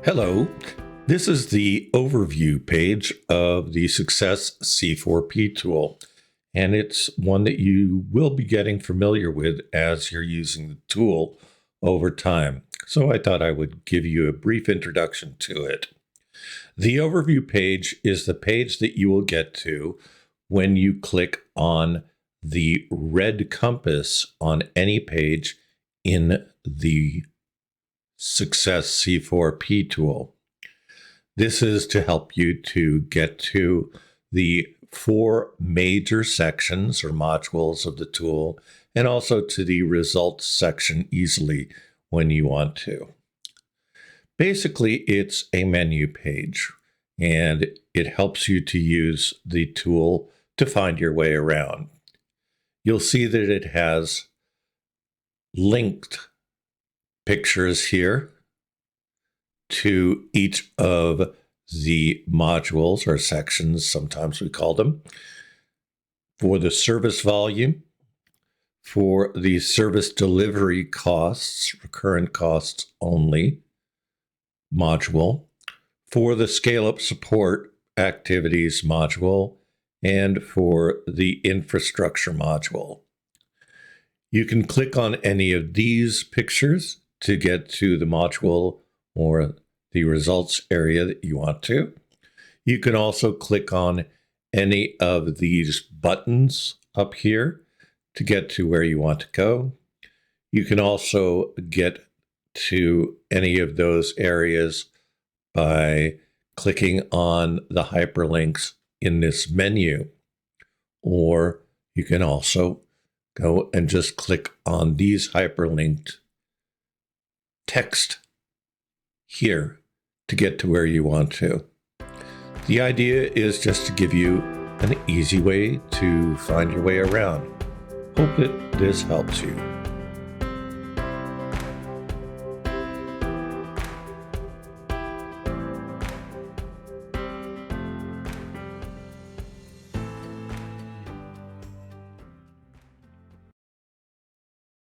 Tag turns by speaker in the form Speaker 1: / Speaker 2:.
Speaker 1: Hello, this is the overview page of the Success C4P tool, and it's one that you will be getting familiar with as you're using the tool over time. So I thought I would give you a brief introduction to it. The overview page is the page that you will get to when you click on the red compass on any page in the Success C4P tool. This is to help you to get to the 4 major sections or modules of the tool, and also to the results section easily when you want to. Basically, it's a menu page, and it helps you to use the tool to find your way around. You'll see that it has linked pictures here to each of the modules or sections, sometimes we call them, for the service volume, for the service delivery costs, recurrent costs only module, for the scale-up support activities module, and for the infrastructure module. You can click on any of these pictures to get to the module or the results area that you want to. You can also click on any of these buttons up here to get to where you want to go. You can also get to any of those areas by clicking on the hyperlinks in this menu, or you can also go and just click on these hyperlinked text here to get to where you want to. The idea is just to give you an easy way to find your way around. Hope that this helps you.